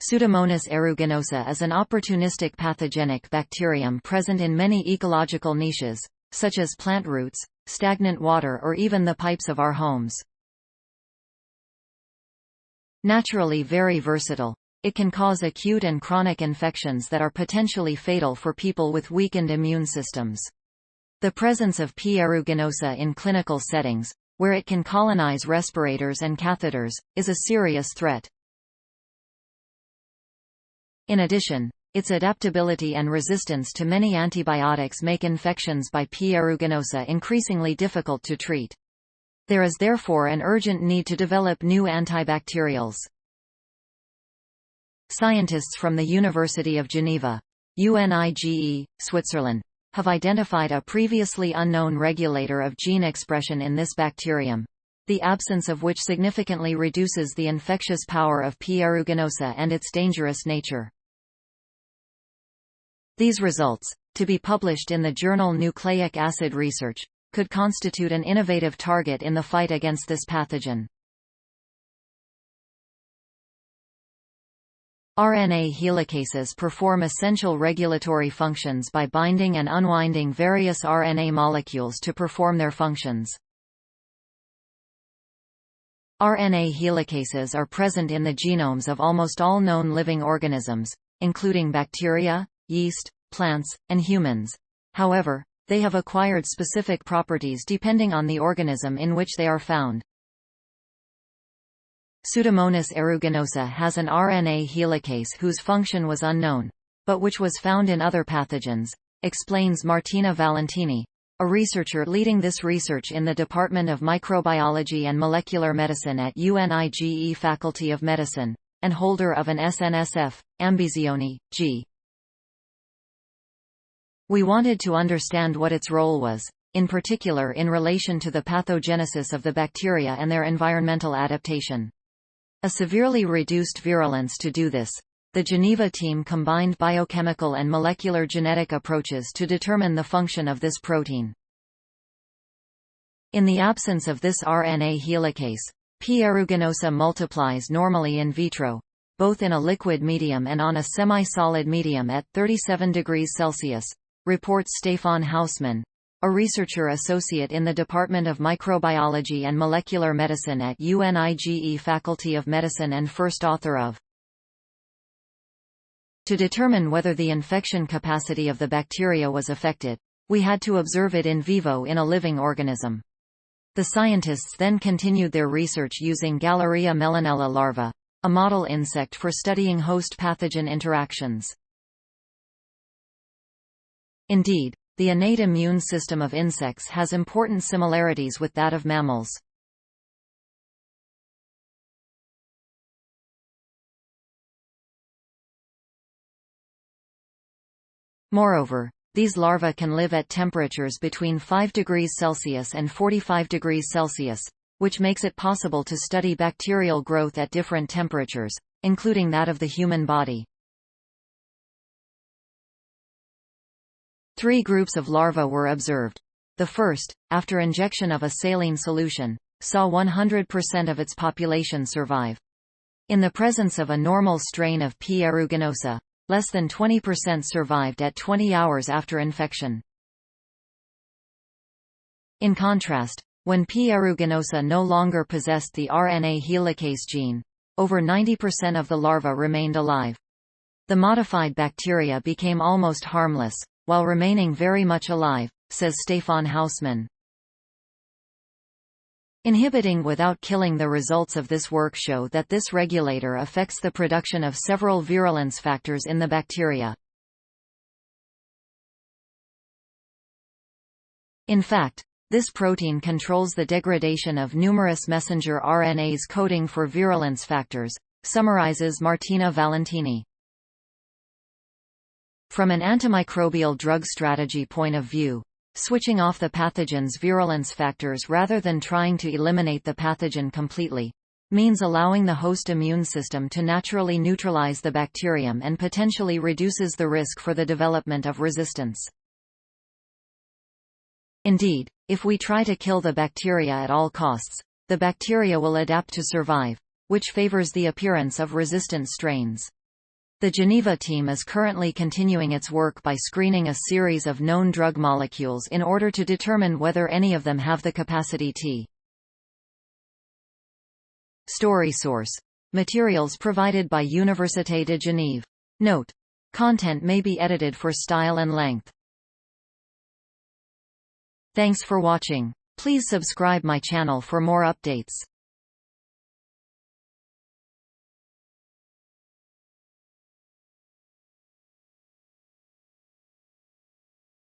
Pseudomonas aeruginosa is an opportunistic pathogenic bacterium present in many ecological niches, such as plant roots, stagnant water or even the pipes of our homes. Naturally very versatile, it can cause acute and chronic infections that are potentially fatal for people with weakened immune systems. The presence of P. aeruginosa in clinical settings, where it can colonize respirators and catheters, is a serious threat. In addition, its adaptability and resistance to many antibiotics make infections by P. aeruginosa increasingly difficult to treat. There is therefore an urgent need to develop new antibacterials. Scientists from the University of Geneva, UNIGE, Switzerland, have identified a previously unknown regulator of gene expression in this bacterium, the absence of which significantly reduces the infectious power of P. aeruginosa and its dangerous nature. These results, to be published in the journal Nucleic Acid Research, could constitute an innovative target in the fight against this pathogen. RNA helicases perform essential regulatory functions by binding and unwinding various RNA molecules to perform their functions. RNA helicases are present in the genomes of almost all known living organisms, including bacteria, yeast, plants, and humans. However, they have acquired specific properties depending on the organism in which they are found. Pseudomonas aeruginosa has an RNA helicase whose function was unknown, but which was found in other pathogens, explains Martina Valentini, a researcher leading this research in the Department of Microbiology and Molecular Medicine at UNIGE Faculty of Medicine, and holder of an SNSF, Ambizioni, G. We wanted to understand what its role was, in particular in relation to the pathogenesis of the bacteria and their environmental adaptation. A severely reduced virulence. To do this, the Geneva team combined biochemical and molecular genetic approaches to determine the function of this protein. In the absence of this RNA helicase, P. aeruginosa multiplies normally in vitro, both in a liquid medium and on a semi-solid medium at 37 degrees Celsius, reports Stéphane Hausmann, a researcher associate in the Department of Microbiology and Molecular Medicine at UNIGE Faculty of Medicine and first author of. To determine whether the infection capacity of the bacteria was affected, we had to observe it in vivo in a living organism. The scientists then continued their research using Galleria melanella larvae, a model insect for studying host-pathogen interactions. Indeed, the innate immune system of insects has important similarities with that of mammals. Moreover, these larvae can live at temperatures between 5 degrees Celsius and 45 degrees Celsius, which makes it possible to study bacterial growth at different temperatures, including that of the human body. 3 groups of larvae were observed. The first, after injection of a saline solution, saw 100% of its population survive. In the presence of a normal strain of P. aeruginosa, less than 20% survived at 20 hours after infection. In contrast, when P. aeruginosa no longer possessed the RNA helicase gene, over 90% of the larvae remained alive. The modified bacteria became almost harmless, while remaining very much alive, says Stéphane Hausmann. Inhibiting without killing. The results of this work show that this regulator affects the production of several virulence factors in the bacteria. In fact, this protein controls the degradation of numerous messenger RNAs coding for virulence factors, summarizes Martina Valentini. From an antimicrobial drug strategy point of view, switching off the pathogen's virulence factors rather than trying to eliminate the pathogen completely, means allowing the host immune system to naturally neutralize the bacterium and potentially reduces the risk for the development of resistance. Indeed, if we try to kill the bacteria at all costs, the bacteria will adapt to survive, which favors the appearance of resistant strains. The Geneva team is currently continuing its work by screening a series of known drug molecules in order to determine whether any of them have the capacity to. Story source. Materials provided by Université de Genève. Note. Content may be edited for style and length. Thanks for watching. Please subscribe my channel for more updates.